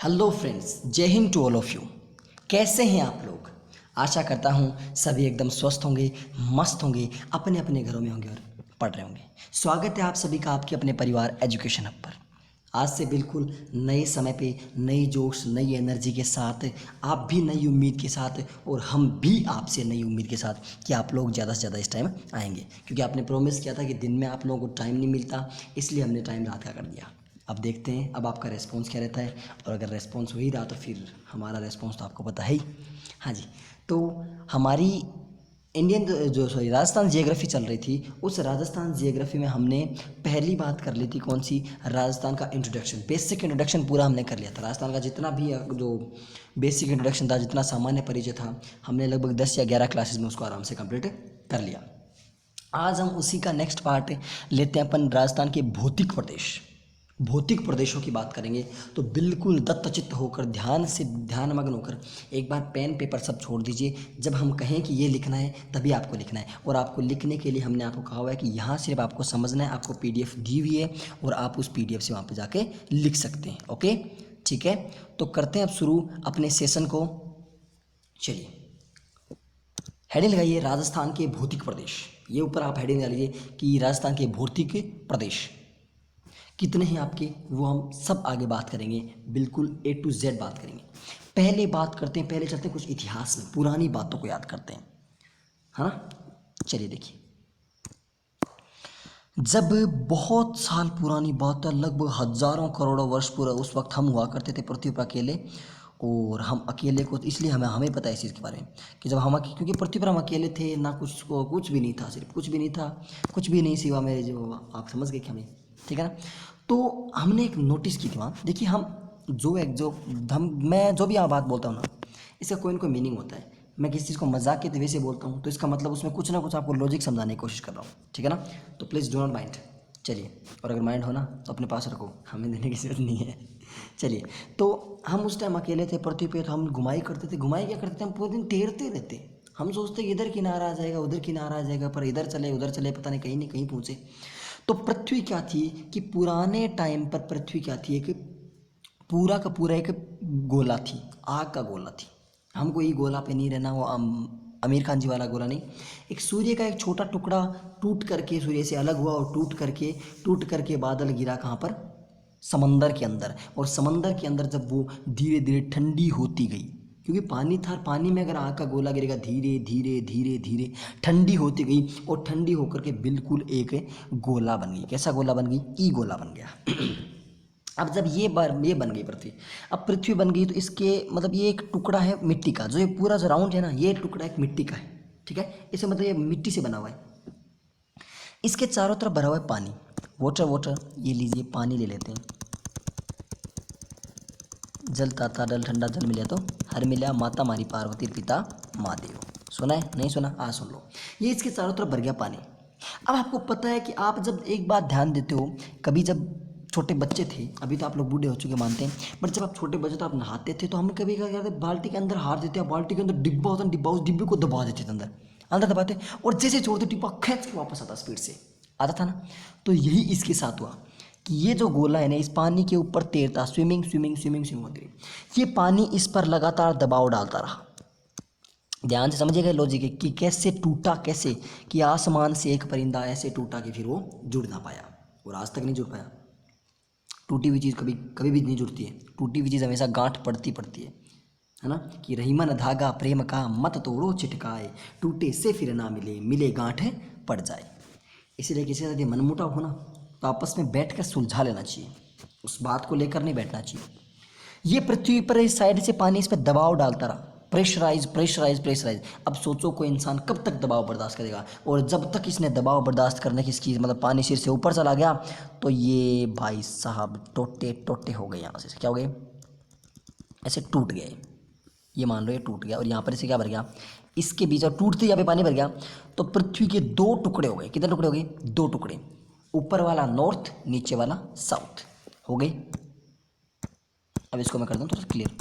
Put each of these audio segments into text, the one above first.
Hello friends, जय हिंद to all of you. कैसे हैं आप लोग? आशा करता हूँ सभी एकदम स्वस्थ होंगे, मस्त होंगे, अपने अपने घरों में होंगे और पढ़ रहे होंगे। स्वागत है आप सभी का आपके अपने परिवार एजुकेशन हब पर। आज से बिल्कुल नए समय पे नई जोश, नई एनर्जी के साथ, आप भी नई उम्मीद के साथ और हम भी आपसे नई उम्मीद के साथ कि आप लोग ज़्यादा से ज़्यादा इस टाइम आएंगे, क्योंकि आपने प्रॉमिस किया था कि दिन में आप लोगों को टाइम नहीं मिलता, इसलिए हमने टाइम रात का कर दिया। अब देखते हैं अब आपका रेस्पॉन्स क्या रहता है, और अगर रेस्पॉन्स हो ही रहा तो फिर हमारा रेस्पॉन्स तो आपको पता है ही। हाँ जी, तो हमारी राजस्थान जियोग्राफी चल रही थी। उस राजस्थान जियोग्राफी में हमने पहली बात कर ली थी कौन सी? राजस्थान का इंट्रोडक्शन, बेसिक इंट्रोडक्शन पूरा हमने कर लिया था। राजस्थान का जितना भी जो बेसिक इंट्रोडक्शन था, जितना सामान्य परिचय था, हमने लगभग 10 या 11 क्लासेस में उसको आराम से कंप्लीट कर लिया। आज हम उसी का नेक्स्ट पार्ट लेते हैं अपन, राजस्थान के भौतिक प्रदेशों की बात करेंगे। तो बिल्कुल दत्तचित्त होकर, ध्यान से ध्यानमग्न होकर एक बार पेन पेपर सब छोड़ दीजिए। जब हम कहें कि ये लिखना है तभी आपको लिखना है, और आपको लिखने के लिए हमने आपको कहा हुआ है कि यहाँ सिर्फ आपको समझना है। आपको पीडीएफ दी हुई है और आप उस पीडीएफ से वहाँ पर जाके लिख सकते हैं। ओके, ठीक है, तो करते हैं अब शुरू अपने सेशन को। चलिए, हेडिंग लगाइए राजस्थान के भौतिक प्रदेश। ये ऊपर आप हेडिंग डालिए कि राजस्थान के भौतिक प्रदेश कितने हैं आपके, वो हम सब आगे बात करेंगे, बिल्कुल A to Z बात करेंगे। पहले बात करते हैं, पहले चलते हैं कुछ इतिहास में, पुरानी बातों को याद करते हैं, हाँ। चलिए देखिए, जब बहुत साल पुरानी बात है, लगभग हजारों करोड़ों वर्ष पूरा, उस वक्त हम हुआ करते थे पृथ्वी पर अकेले। और हम अकेले को इसलिए हमें पता है इस चीज़ के बारे में कि जब हम, क्योंकि पृथ्वी पर हम अकेले थे ना, कुछ भी नहीं था, सिर्फ कुछ भी नहीं था, कुछ भी नहीं सिवा मेरे, जो आप समझ गए कि हमें, ठीक है ना। तो हमने एक नोटिस की थी वहाँ, देखिए हम मैं जो भी यहाँ बात बोलता हूँ ना, इसका कोई ना कोई मीनिंग होता है। मैं किसी चीज़ को मजाक के तरीके से बोलता हूँ तो इसका मतलब उसमें कुछ ना कुछ आपको लॉजिक समझाने की कोशिश कर रहा हूँ, ठीक है ना। तो प्लीज़ डो नॉट माइंड। चलिए, और अगर माइंड हो ना तो अपने पास रखो, हमें देने की जरूरत नहीं है। चलिए, तो हम उस टाइम अकेले थे पृथ्वी पे, तो हम घुमाई करते थे। घुमाई क्या करते थे, हम पूरे दिन तैरते रहते। हम सोचते इधर किनारा आ जाएगा, उधर किनारा आ जाएगा, पर इधर चले उधर चले, पता नहीं कहीं पहुँचे। तो पृथ्वी क्या थी कि पुराने टाइम पर पृथ्वी क्या थी, एक पूरा का पूरा एक गोला थी, आग का गोला थी। हमको ये गोला पे नहीं रहना, वो आमिर खान जी वाला गोला नहीं। एक सूर्य का एक छोटा टुकड़ा टूट करके सूर्य से अलग हुआ, और टूट करके बादल गिरा कहाँ पर? समंदर के अंदर। और समंदर के अंदर जब वो धीरे धीरे ठंडी होती गई, क्योंकि पानी था, पानी में अगर आग का गोला गिरेगा धीरे धीरे धीरे धीरे ठंडी होती गई, और ठंडी होकर के बिल्कुल एक गोला बन गई। कैसा गोला बन गई? ई गोला बन गया। अब जब ये बन गई पृथ्वी, अब पृथ्वी बन गई, तो इसके मतलब ये एक टुकड़ा है मिट्टी का, जो ये पूरा जो राउंड है ना, ये टुकड़ा एक मिट्टी का है, ठीक है। इसे मतलब ये मिट्टी से बना हुआ है। इसके चारों तरफ भरा हुआ है पानी, वाटर। ये लीजिए, पानी ले लेते हैं। जल ताता डल ठंडा जल मिले तो हर मिला, माता मारी पार्वती पिता महादेव। सुना है? नहीं सुना? सुन लो। ये इसके चारों तरफ भर गया पानी। अब आपको पता है कि आप जब एक बात ध्यान देते हो, कभी जब छोटे बच्चे थे, अभी तो आप लोग बूढ़े हो चुके मानते हैं, बट जब आप छोटे बच्चे तो आप नहाते थे, तो हम कभी क्या करते, बाल्टी के अंदर हार देते, बाल्टी के अंदर डिब्बा होता है, डिब्बा, उस डिब्बे को दबा देते थे अंदर, अंदर दबाते, और जैसे छोड़ते डिब्बा खींच के वापस आता स्पीड से, आता था ना। तो यही इसके साथ हुआ कि ये जो गोला है ना, इस पानी के ऊपर तैरता, स्विमिंग स्विमिंग स्विमिंग स्विमिंग होती रही। ये पानी इस पर लगातार दबाव डालता रहा। ध्यान से समझिएगा लॉजिक है कि कैसे टूटा, कैसे कि आसमान से एक परिंदा ऐसे टूटा कि फिर वो जुड़ ना पाया, और आज तक नहीं जुड़ पाया। टूटी हुई चीज़ कभी कभी भी नहीं जुड़ती है, टूटी हुई चीज़ हमेशा गांठ पड़ती है ना। कि रही मन धागा प्रेम का, मत तोड़ो चिटकाए, टूटे से फिर ना मिले, मिले गांठ पड़ जाए। इसीलिए किसी से यदि मनमुटाव हो ना, तो आपस में बैठ कर सुलझा लेना चाहिए, उस बात को लेकर नहीं बैठना चाहिए। ये पृथ्वी पर इस साइड से पानी इस पर दबाव डालता रहा, प्रेशराइज प्रेशराइज प्रेशराइज। अब सोचो कोई इंसान कब तक दबाव बर्दाश्त करेगा, और जब तक इसने दबाव बर्दाश्त करने की इसकी मतलब पानी सिर से ऊपर चला गया, तो ये भाई साहब टोटे टोटे हो गए, यहाँ से क्या हो गए? ऐसे टूट गए। ये मान लो ये टूट गया, और यहाँ पर इसे क्या भर गया? इसके बीच, और टूटते यहाँ पे पानी भर गया, तो पृथ्वी के दो टुकड़े हो गए। कितने टुकड़े हो गए? दो टुकड़े, ऊपर वाला नॉर्थ, नीचे वाला साउथ हो गए। अब इसको मैं कर दूँ थोड़ा क्लियर,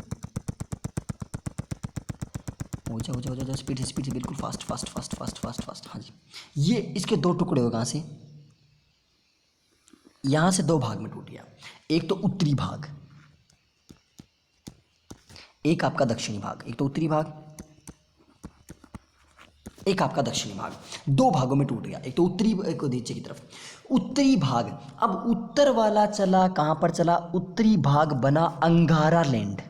हो जा स्पीड से बिल्कुल fast fast fast fast fast fast. हाँ जी, ये इसके दो टुकड़े हो, कहाँ से? यहाँ से दो भाग में टूट गया। एक तो उत्तरी भाग, एक आपका दक्षिणी भाग, एक तो उत्तरी भाग, एक आपका दक्षिणी भाग, दो भागों में टूट गया, एक तो उत्तरी, एक नीचे की तरफ उत्तरी भाग। अब उत्तर वाला चला कहां पर चला, उत्तरी भाग बना अंगारा लैंड।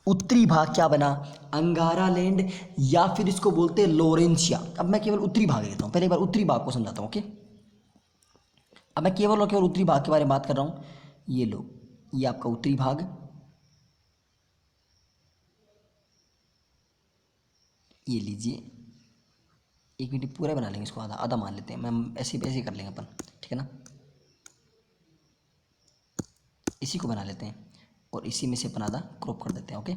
उत्तरी भाग क्या बना, अंगारा लैंड, या फिर इसको बोलते हैं लोरेंसिया। अब मैं केवल उत्तरी भाग लेता हूं, पहले एक बार उत्तरी भाग को समझाता हूं, ओके। अब मैं केवल और केवल उत्तरी भाग के बारे में बात कर रहा हूं। ये लो, ये आपका उत्तरी भाग, ये लीजिए, एक मिनट पूरा बना लेंगे इसको, आधा आधा मान लेते हैं, मैं ऐसे ऐसे कर लेंगे अपन, ठीक है ना। इसी को बना लेते हैं और इसी में से अपन आधा क्रॉप कर देते हैं, ओके।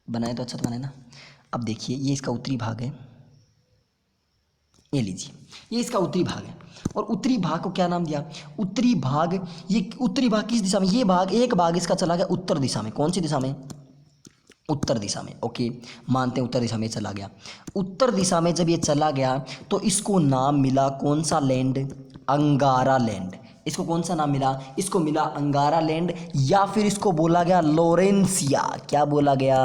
बनाए तो अच्छा तो बनाए ना। अब देखिए ये इसका उत्तरी भाग है, ये लीजिए, ये इसका उत्तरी भाग है। और उत्तरी भाग को क्या नाम दिया, उत्तरी भाग। ये उत्तरी भाग किस दिशा में, ये भाग, एक भाग इसका चला गया उत्तर दिशा में। कौन सी दिशा में, उत्तर दिशा में, ओके। मानते हैं उत्तर दिशा में चला गया। उत्तर दिशा में जब ये चला गया तो इसको नाम मिला कौन सा लैंड, अंगारा लैंड। इसको कौन सा नाम मिला, इसको मिला अंगारा लैंड, या फिर इसको बोला गया लोरेंसिया। क्या बोला गया,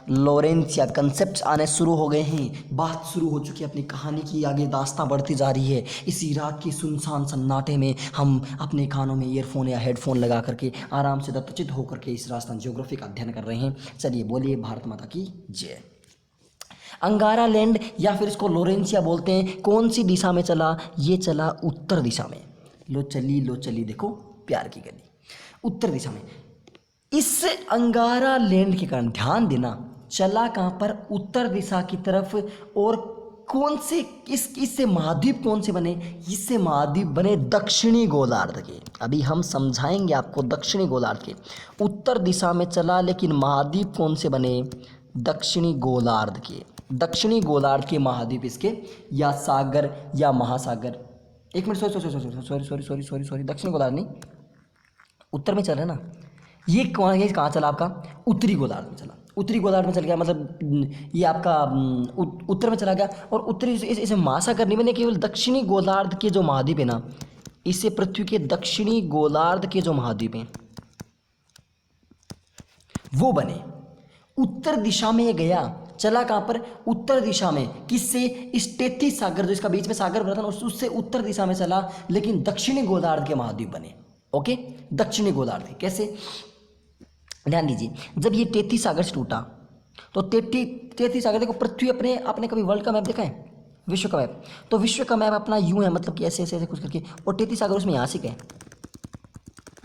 लोरेंसिया। कंसेप्ट आने शुरू हो गए हैं, बात शुरू हो चुकी है, अपनी कहानी की आगे दास्तां बढ़ती जा रही है। इसी रात की सुनसान सन्नाटे में हम अपने कानों में ईयरफोन या हेडफोन लगा करके आराम से दत्तचित होकर के इस राजस्थान ज्योग्राफी का अध्ययन कर रहे हैं। चलिए बोलिए भारत माता की जय। अंगारा लैंड या फिर इसको लोरेंसिया बोलते हैं, कौन सी दिशा में चला, ये चला उत्तर दिशा में। लो चली देखो प्यार की गली, उत्तर दिशा में। इस अंगारा लैंड के कारण ध्यान देना, चला कहां पर, उत्तर दिशा की तरफ। और कौन से, इससे महाद्वीप कौन से बने, इससे महाद्वीप बने दक्षिणी गोलार्ध के। अभी हम समझाएंगे आपको दक्षिणी गोलार्ध के। उत्तर दिशा में चला लेकिन महाद्वीप कौन से बने, दक्षिणी गोलार्ध के। दक्षिणी गोलार्ध के महाद्वीप इसके, या सागर या महासागर। एक मिनट, सॉरी, दक्षिणी गोलार्ध नहीं, उत्तर में चल रहा है ना। ये कहाँ चला आपका, उत्तरी गोलार्ध में चला। उत्तरी गोलार्ध में चल गया मतलब ये आपका उत्तर में चला गया। और उत्तरी इसे महासागर नहीं बने, केवल दक्षिणी गोलार्ध के जो महाद्वीप है ना, इससे पृथ्वी के दक्षिणी गोलार्ध के जो महाद्वीप हैं वो बने। उत्तर दिशा में ये गया, चला कहां पर, उत्तर दिशा में। किससे, इस तेथीस सागर जो इसका बीच में सागर बना था ना, उससे उत्तर दिशा में चला, लेकिन दक्षिणी गोलार्ध के महाद्वीप बने, ओके। दक्षिणी गोलार्ध कैसे, ध्यान दीजिए। जब ये तेथीस सागर से टूटा तो तेथीस सागर, देखो पृथ्वी अपने, आपने कभी वर्ल्ड का मैप देखा है, विश्व का मैप, तो विश्व का मैप अपना यूं है, मतलब कि ऐसे ऐसे ऐसे कुछ करके, और तेथीस सागर उसमें यहाँ से क्या है,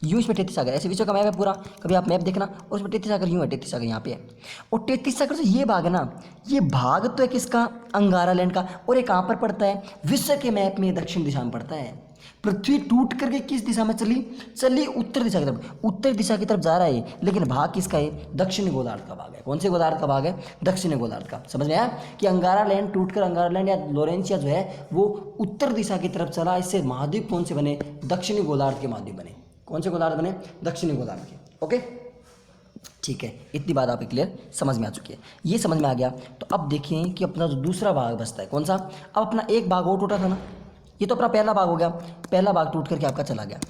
यूं इसमें तेतीस सागर, ऐसे विश्व का मैप है पूरा, कभी आप मैप देखना, और उसमें तेतीस सागर यूं है, तेतीस सागर यहाँ पे है। और तेतीस सागर से ये भाग है ना, ये भाग तो है किसका, अंगारा लैंड का। और ये कहाँ पर पड़ता है, विश्व के मैप में दक्षिण दिशा में पड़ता है। पृथ्वी टूट करके किस दिशा में चली, चली उत्तर दिशा की तरफ। उत्तर दिशा की तरफ जा रहा है, लेकिन भाग किसका है, दक्षिणी गोलार्ध का भाग है। कौन से गोलार्ध का भाग है, दक्षिणी गोलार्ध का। समझ में आया कि अंगारा लैंड टूटकर अंगारा लैंड या लोरेंसिया जो है वो उत्तर दिशा की तरफ चला। इससे महाद्वीप कौन से बने, दक्षिणी गोलार्ध के महाद्वीप बने। कौन से गोलार्ध बने, दक्षिणी गोलार्ध के, ओके। ठीक है, इतनी बात आप क्लियर समझ में आ चुकी है। ये समझ में आ गया तो अब देखें कि अपना जो दूसरा भाग बचता है कौन सा। अब अपना एक भाग और टूटा था ना, ये तो अपना पहला भाग हो गया, पहला भाग टूट करके आपका चला गया।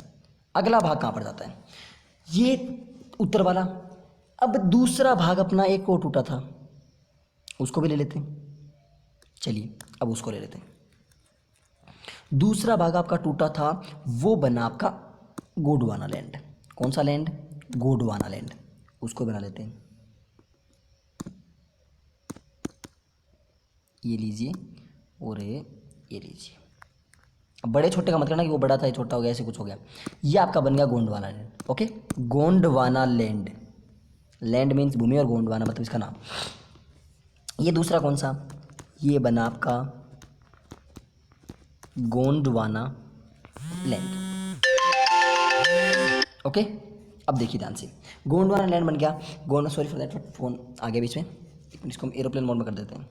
अगला भाग कहाँ पर जाता है, ये उत्तर वाला। अब दूसरा भाग अपना एक और टूटा था, उसको भी ले लेते हैं। चलिए अब उसको ले लेते हैं। दूसरा भाग आपका टूटा था, वो बना आपका गोंडवाना लैंड। कौन सा लैंड, गोंडवाना लैंड, उसको बना लेते हैं। ये लीजिए और ये लीजिए। अब बड़े छोटे का मतलब ना कि वो बड़ा था ये छोटा हो गया, ऐसे कुछ हो गया। ये आपका बन गया Gondwana land, okay. Gondwana land, land means भूमि और गोंडवाना मतलब इसका नाम। ये दूसरा कौन सा, ये बना आपका गोंडवाना लैंड, ओके। अब देखिए ध्यान से, गोंडवाना लैंड बन गया। सॉरी फॉर दैट, फोन आ गया बीच में, इसको हम एरोप्लेन मोड में कर देते हैं।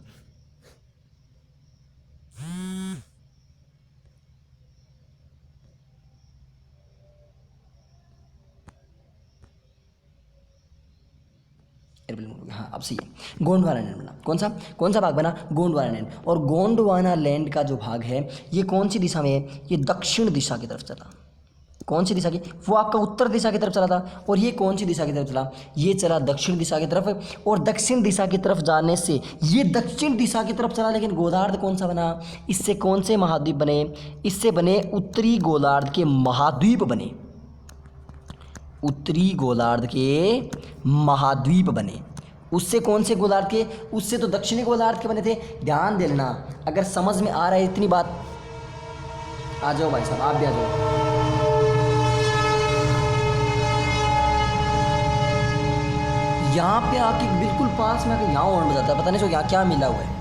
हाँ अब सही है। गोंडवाना लैंड बना, कौन सा भाग बना? गोंडवाना लैंड। और गोंडवाना लैंड का जो भाग है ये कौन सी दिशा में है? ये दक्षिण दिशा की तरफ चला। कौन सी दिशा की? वो आपका उत्तर दिशा की तरफ चला था। और ये कौन सी दिशा की तरफ चला? ये चला दक्षिण दिशा की तरफ। और दक्षिण दिशा की तरफ जाने से ये दक्षिण दिशा की तरफ चला, लेकिन गोलार्ध कौन सा बना? इससे कौन से महाद्वीप बने? इससे बने उत्तरी गोलार्ध के महाद्वीप बने। उत्तरी गोलार्ध के महाद्वीप बने। उससे कौन से गोलार्ध के? उससे तो दक्षिणी गोलार्ध के बने थे। ध्यान दे लेना, अगर समझ में आ रहा है इतनी बात। आ जाओ भाई साहब, आप भी आ जाओ। यहाँ पे आके बिल्कुल पास में आके यहाँ और बताता है, पता नहीं सो यहाँ क्या मिला हुआ है।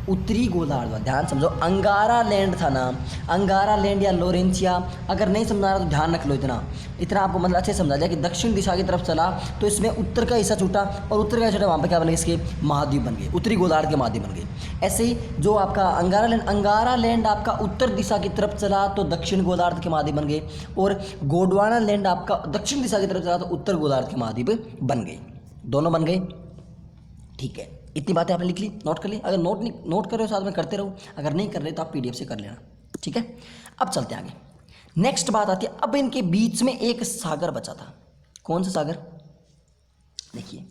उत्तरी गोलार्ध, ध्यान समझो, अंगारा लैंड था ना, अंगारा लैंड या लोरेंसिया। अगर नहीं समझा रहा तो ध्यान रख लो, इतना आपको मतलब अच्छे समझा दिया कि दक्षिण दिशा की तरफ चला तो इसमें उत्तर का हिस्सा छूटा, और उत्तर का हिस्सा छूटा, वहाँ पे क्या बन गए? इसके महाद्वीप बन गए, उत्तरी गोलार्ध के महाद्वीप बन गए। ऐसे ही जो आपका अंगारा लैंड आपका उत्तर दिशा की तरफ चला तो दक्षिण गोलार्ध के महाद्वीप बन गए, और गोंडवाना लैंड आपका दक्षिण दिशा की तरफ चला तो उत्तर गोलार्ध के महाद्वीप बन गए। दोनों बन गए, ठीक है। इतनी बातें आपने लिख ली, नोट कर ली। अगर नोट कर रहे हो साथ में करते रहो, अगर नहीं कर रहे तो आप पीडीएफ से कर लेना, ठीक है। अब चलते हैं आगे। नेक्स्ट बात आती है, अब इनके बीच में एक सागर बचा था। कौन सा सागर? देखिए,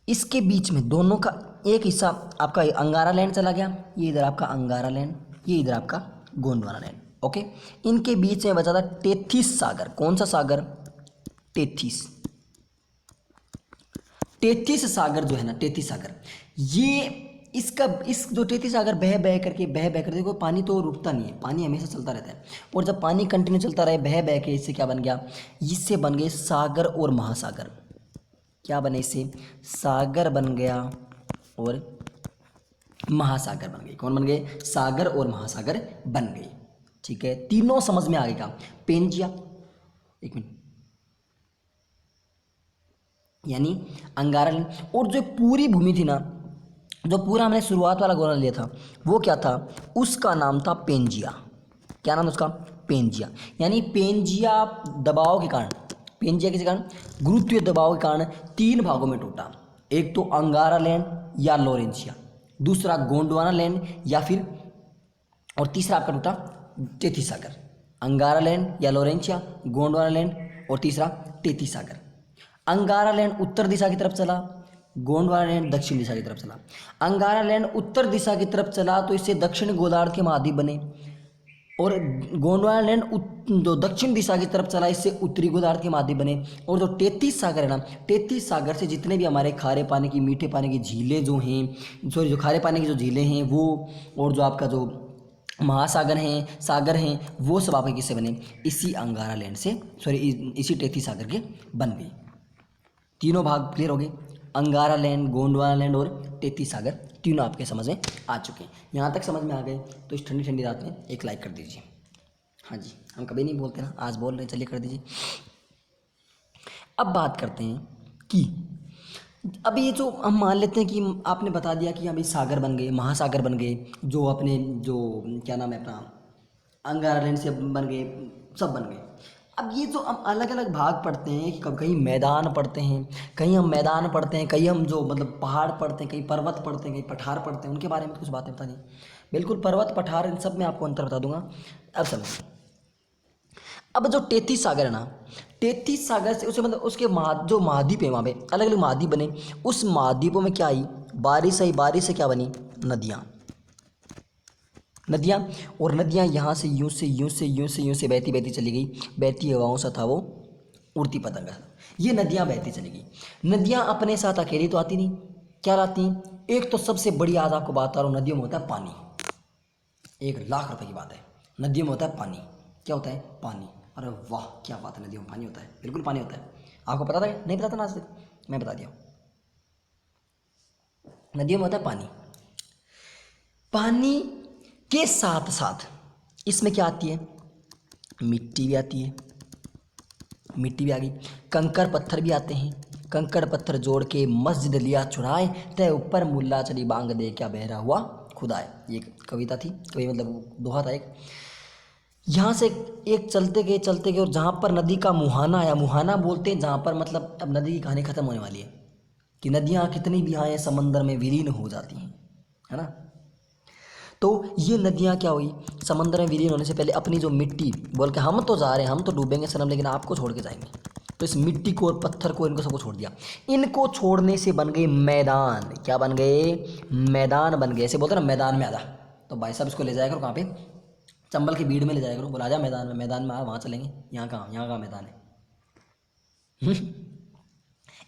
इसके बीच में दोनों का एक हिस्सा आपका अंगारा लैंड चला गया, ये इधर आपका अंगारा लैंड, ये इधर आपका गोंडवाना लैंड, ओके। इनके बीच में बचा था टेथिस सागर। कौन सा सागर? टेथिस सागर जो है ना, टेथिस सागर, ये इस जो टेथिस सागर बह बह करके देखो, पानी तो रुकता नहीं है, पानी हमेशा चलता रहता है। और जब पानी कंटिन्यू चलता रहे बह बह के, इससे क्या बन गया? इससे बन गए सागर और महासागर। क्या बने? इससे सागर बन गया और महासागर बन गए। कौन बन गए? सागर और महासागर बन गए, ठीक है। तीनों समझ में आ गए। का पेंजिया, एक मिनट, यानी अंगारा लैंड। और जो पूरी भूमि थी ना, जो पूरा हमने शुरुआत वाला गोला लिया था, वो क्या था? उसका नाम था पेंजिया। क्या नाम उसका? पेंजिया। यानी पेंजिया दबाव के कारण, पेंजिया किसी कारण? गुरुत्वीय दबाव के कारण 3 भागों में टूटा। एक तो अंगारा लैंड या लोरेंसिया, दूसरा गोंडवाना लैंड, या फिर और तीसरा आपका टूटा टेथिस सागर। अंगारा लैंड या लोरेंसिया, गोंडवाना लैंड, और तीसरा टेथिस सागर। अंगारा लैंड उत्तर दिशा की तरफ चला, गोंडवाना लैंड दक्षिण दिशा की तरफ चला। अंगारा लैंड उत्तर दिशा की तरफ चला तो इससे दक्षिण गोलार्ध के महाद्वीप बने, और गोंडवाना लैंड जो दक्षिण दिशा की तरफ चला इससे उत्तरी गोलार्ध के महाद्वीप बने। और जो टेथिस सागर है ना, टेथिस सागर से जितने भी हमारे खारे पानी की, मीठे पानी की झीलें जो हैं, सॉरी जो खारे पानी की जो झीलें हैं वो, और जो आपका जो महासागर हैं, सागर हैं, वो सब आपके किससे बने? इसी अंगारा लैंड से, सॉरी इसी टेथिस सागर के बन गए। तीनों भाग क्लियर हो गए, अंगारा लैंड, गोंडवाना लैंड और टेथिस सागर, तीनों आपके समझ में आ चुके हैं। यहाँ तक समझ में आ गए तो इस ठंडी ठंडी रात में एक लाइक कर दीजिए। हाँ जी, हम कभी नहीं बोलते ना, आज बोल रहे हैं, चलिए कर दीजिए। अब बात करते हैं कि अब ये जो हम मान लेते हैं कि आपने बता दिया कि अभी सागर बन गए, महासागर बन गए, जो अपने जो क्या नाम है अपना अंगारा लैंड से बन गए, सब बन गए। अब ये जो हम अलग अलग भाग पढ़ते हैं कि कहीं मैदान पढ़ते हैं, कहीं हम मैदान पढ़ते हैं, कहीं हम जो मतलब पहाड़ पढ़ते हैं, कहीं पर्वत पढ़ते हैं, कहीं पठार पढ़ते हैं, उनके बारे में कुछ बातें बता दी। बिल्कुल पर्वत पठार इन सब में आपको अंतर बता दूंगा। अब समझिए, अब जो टेथिस सागर है ना, टेथिस सागर से उसे मतलब उसके जो महाद्वीप है वहाँ पे अलग अलग महाद्वीप बने। उस महाद्वीपों में क्या आई? बारिश आई, बारिश से क्या बनी? नदियाँ, नदियाँ। और नदियाँ यहाँ से यूँ से यूँ से यूँ से यूँ से बहती बहती चली गई, बहती हवाओं सा था वो उड़ती पतंगा। ये नदियाँ बहती चली गई। नदियाँ अपने साथ अकेली तो आती नहीं, क्या लाती? एक तो सबसे बड़ी आज आपको बात आ रहा हूँ, नदियों में होता है पानी। 1,00,000 रुपए की बात है, नदियों में होता है पानी। क्या होता है? पानी। अरे वाह, क्या बात है, नदियों में पानी होता है, बिल्कुल पानी होता है। आपको पता था? नहीं पता था ना आज तक, मैं बता दिया। नदियों में होता है पानी। पानी के साथ साथ इसमें क्या आती है? मिट्टी भी आती है, मिट्टी भी आ गई, कंकड़ पत्थर भी आते हैं। कंकड़ पत्थर जोड़ के मस्जिद लिया चुराए, तय ऊपर मुल्ला चली बांग दे क्या बहरा हुआ खुदाए। ये कविता थी, कवि मतलब दोहा था एक। यहाँ से एक चलते गए और जहाँ पर नदी का मुहाना आया, मुहाना बोलते हैं जहाँ पर मतलब अब नदी की कहानी खत्म होने वाली है कि नदियाँ कितनी भी आए समंदर में विलीन हो जाती हैं, है ना। तो ये नदियाँ क्या हुई, समंदर में विलीन होने से पहले अपनी जो मिट्टी बोल के हम तो जा रहे हैं, हम तो डूबेंगे सनम लेकिन आपको छोड़ के जाएंगे, तो इस मिट्टी को और पत्थर को इनको सबको छोड़ दिया। इनको छोड़ने से बन गए मैदान। क्या बन गए? मैदान बन गए। ऐसे बोलते ना मैदान में आजा, तो भाई साहब इसको ले जाया करो कहाँ पे, चंबल की भीड़ में ले जाया करो, बोला जा मैदान में आ, वहाँ चलेंगे, यहाँ कहाँ मैदान है।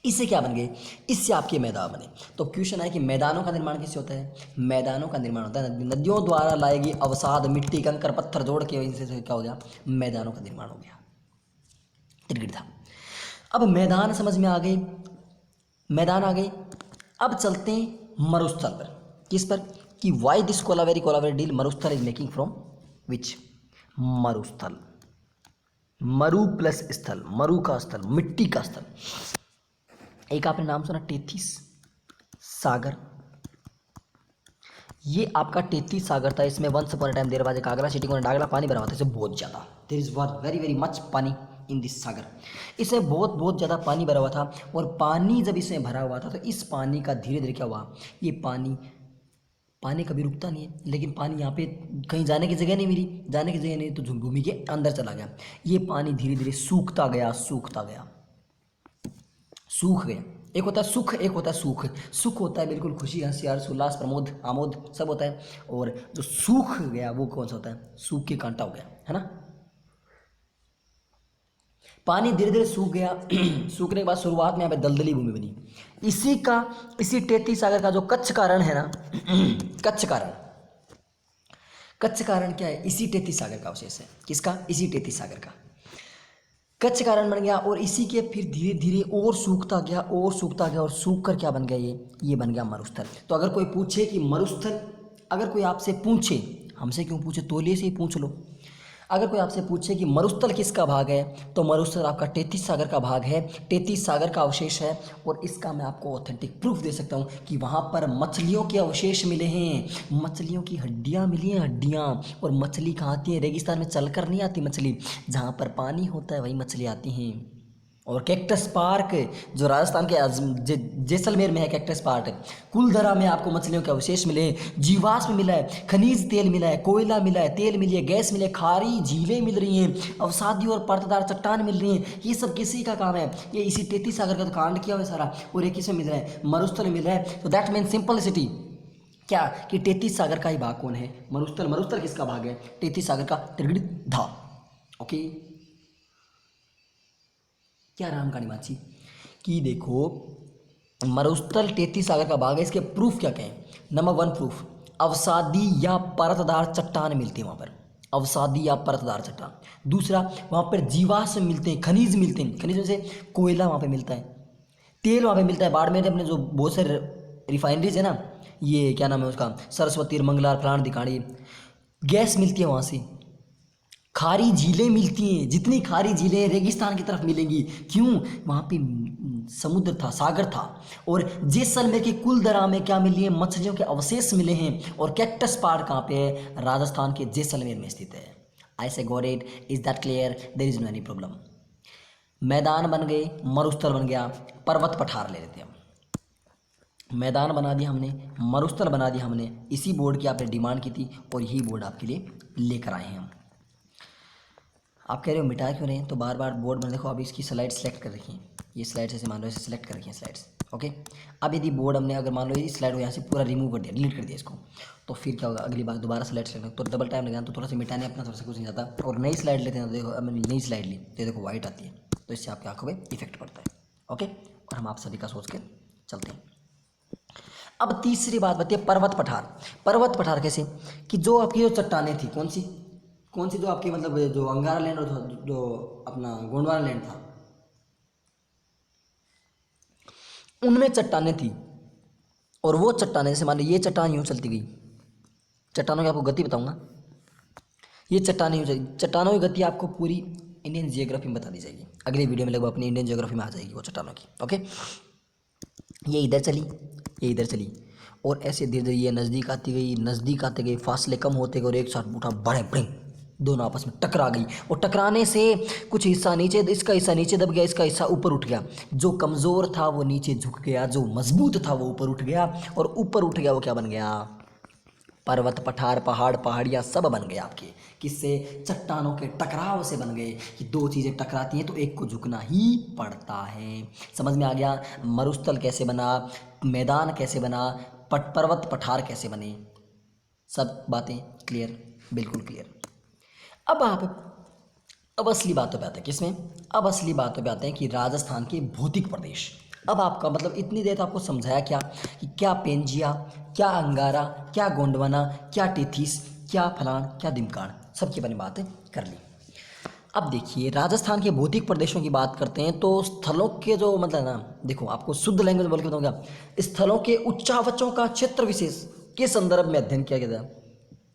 इससे क्या बन गए? इससे आपके मैदान बने। तो क्वेश्चन है कि मैदानों का निर्माण किससे होता है? मैदानों का निर्माण होता है नदियों द्वारा लाई गई अवसाद मिट्टी कंकर पत्थर जोड़ के वजह से क्या हो गया? मैदानों का निर्माण हो गया। त्रिगिट था। अब मैदान समझ में आ गए, मैदान आ गए। अब चलते हैं मरुस्थल पर। किस पर? कि वाई दिस कोलावेरी डील मरुस्थल इज मेकिंग फ्रॉम विच? मरुस्थल, मरु प्लस स्थल, मरु का स्थल, मिट्टी का स्थल। एक आपने नाम सुना टेथिस सागर। ये आपका टेथिस सागर था। इसमें वंस अपॉन टाइम देर बाद कागरा सिटी को डागला पानी भरा हुआ था, इससे बहुत ज़्यादा, there is very very much पानी इन दिस सागर। इसमें बहुत ज़्यादा पानी भरा हुआ था। और पानी जब इसमें भरा हुआ था तो इस पानी का धीरे धीरे क्या हुआ, ये पानी कभी रुकता नहीं है, लेकिन पानी यहाँ पे कहीं जाने की जगह नहीं मिली, जाने की जगह नहीं तो भूमि के अंदर चला गया। ये पानी धीरे धीरे सूखता गया, सूख गया। एक होता है सुख, एक होता है सूख। सुख होता है बिल्कुल खुशी हंसी हर्ष उल्लास प्रमोद आमोद सब होता है, और जो सूख गया वो कौन सा होता है? सूख के कांटा हो गया, है ना। पानी धीरे धीरे सूख गया। सूखने के बाद शुरुआत में यहाँ पे दलदली भूमि बनी। इसी टेथी सागर का जो कच्छ कारण है ना, कच्छ कारण क्या है? इसी टेथी सागर का अवशेष है। किसका? इसी टेथी सागर का कच्छ कारण बन गया। और इसी के फिर धीरे धीरे और सूखता गया और सूख कर क्या बन गया? ये बन गया मरुस्थल। तो अगर कोई पूछे कि मरुस्थल, अगर कोई आपसे पूछे, हमसे क्यों पूछे, तौलिए से ही पूछ लो, अगर कोई आपसे पूछे कि मरुस्थल किसका भाग है, तो मरुस्थल आपका टेथिस सागर का भाग है, टेथिस सागर का अवशेष है। और इसका मैं आपको ऑथेंटिक प्रूफ दे सकता हूँ कि वहाँ पर मछलियों के अवशेष मिले हैं, मछलियों की हड्डियाँ मिली हैं, हड्डियाँ। और मछली कहाँ आती है? रेगिस्तान में चलकर नहीं आती मछली, जहाँ पर पानी होता है वही मछली आती हैं। और कैक्टस पार्क जो राजस्थान के जैसलमेर में है, कैक्टस पार्क, कुलधरा में आपको मछलियों के अवशेष मिले, जीवाश्म मिला है, खनिज तेल मिला है, कोयला मिला है, तेल मिली है, गैस मिले, खारी झीलें मिल रही हैं, अवसादी और परतदार चट्टान मिल रही हैं। ये सब किसी का काम है? ये इसी टेथी सागर का तो कांड किया हुआ है सारा। और एक किसमें मिल रहा है? मरुस्थल मिल रहा है। तो दैट मीन सिंपलिसिटी क्या कि टेथीस सागर का ही भाग कौन है? मरुस्थल। मरुस्थल किसका भाग है? टेथीस सागर का। त्रिगृधा। ओके, क्या राम कहानी माची कि देखो मरुस्थल टेथीस सागर का भाग है। इसके प्रूफ क्या कहें? नंबर 1 प्रूफ, अवसादी या परतदार चट्टान मिलती है वहाँ पर, अवसादी या परतदार चट्टान। दूसरा, वहाँ पर जीवाश्म मिलते हैं, खनिज मिलते हैं, खनिज में से कोयला वहाँ पे मिलता है, तेल वहाँ पे मिलता है। बाड़मेर में अपने जो बहुत सारे रिफाइनरीज है ना, ये क्या नाम है उसका, सरस्वती मंगला फलान दिखाड़ी, गैस मिलती है वहाँ से। खारी झीलें मिलती हैं, जितनी खारी झीलें रेगिस्तान की तरफ मिलेंगी। क्यों? वहाँ पे समुद्र था, सागर था। और जैसलमेर के कुलधरा में क्या मिली है? मछलियों के अवशेष मिले हैं। और कैक्टस पार्क कहाँ पे है? राजस्थान के जैसलमेर में स्थित है। I see got it, is that clear? There is no any problem. मैदान बन गए, मरुस्थल बन गया, पर्वत पठार ले लेते हैं हम। मैदान बना दिया हमने, मरुस्थल बना दिया हमने, इसी बोर्ड की आपने डिमांड की थी और यही बोर्ड आपके लिए लेकर आए हैं हम। आप कह रहे हो मिटा क्यों रहे हैं? तो बार बार बोर्ड में देखो, अभी इसकी स्लाइड सेलेक्ट कर रखी है, ये स्लाइड्स ऐसे मान लो ऐसे सेलेक्ट कर रखी है स्लाइड्स। ओके, अब यदि बोर्ड हमने अगर मान लो ये स्लाइड को यहाँ से पूरा रिमूव कर दिया, डिलीट कर दिया इसको, तो फिर क्या होगा? अगली बार दोबारा स्लाइड सेलेक्ट तो डबल टाइम लगेगा, तो थोड़ा सा मिटाने अपना थोड़ा सा कुछ नहीं जाता। और नई स्लाइड लेते हैं तो देखो, अब मैंने नई स्लाइड ली तो देखो वाइट आती है, तो इससे आपकी आँखों में इफेक्ट पड़ता है। ओके, और हम आप सभी का सोच के चलते हैं। अब तीसरी बात बताइए, पर्वत पठार। पर्वत पठार कैसे? कि जो आपकी जो चट्टानें थी, कौन सी जो आपकी मतलब जो अंगारा लैंड और जो अपना गोंडवाना लैंड था, उनमें चट्टानें थी। और वो चट्टानें, जैसे मान लो ये चट्टान यूँ चलती गई, चट्टानों की आपको गति बताऊंगा, ये चट्टानें यूँ चली, चट्टानों की गति आपको पूरी इंडियन जियोग्राफी में बता दी जाएगी। अगले वीडियो में लगभग अपनी इंडियन जियोग्राफी में आ जाएगी वो चट्टानों की। ओके, ये इधर चली, ये इधर चली, और ऐसे धीरे धीरे ये नज़दीक आती गई, फासले कम होते गए और एक साथ उठा बड़े बड़े दोनों आपस में टकरा गई और टकराने से कुछ हिस्सा नीचे, इसका हिस्सा नीचे दब गया, इसका हिस्सा ऊपर उठ गया। जो कमज़ोर था वो नीचे झुक गया, जो मजबूत था वो ऊपर उठ गया, और ऊपर उठ गया वो क्या बन गया? पर्वत, पठार, पहाड़, पहाड़ियाँ सब बन गए आपके। किससे? चट्टानों के टकराव से बन गए कि दो चीज़ें टकराती हैं तो एक को झुकना ही पड़ता है। समझ में आ गया? मरुस्थल कैसे बना, मैदान कैसे बना, पर्वत पठार कैसे बने, सब बातें क्लियर, बिल्कुल क्लियर। अब असली बातों पे आते हैं। किसमें? अब असली बातों पे आते हैं कि राजस्थान के भौतिक प्रदेश। अब आपका मतलब इतनी देर तो आपको समझाया क्या कि क्या पेंजिया, क्या अंगारा, क्या गोंडवाना, क्या टेथिस, क्या फलान, क्या दिमकान, सबकी अपनी बातें कर ली। अब देखिए राजस्थान के भौतिक प्रदेशों की बात करते हैं तो स्थलों के जो मतलब ना, देखो आपको शुद्ध लैंग्वेज बोल के बताऊंगा, स्थलों के उच्चावचों का क्षेत्र विशेष के संदर्भ में अध्ययन किया गया था।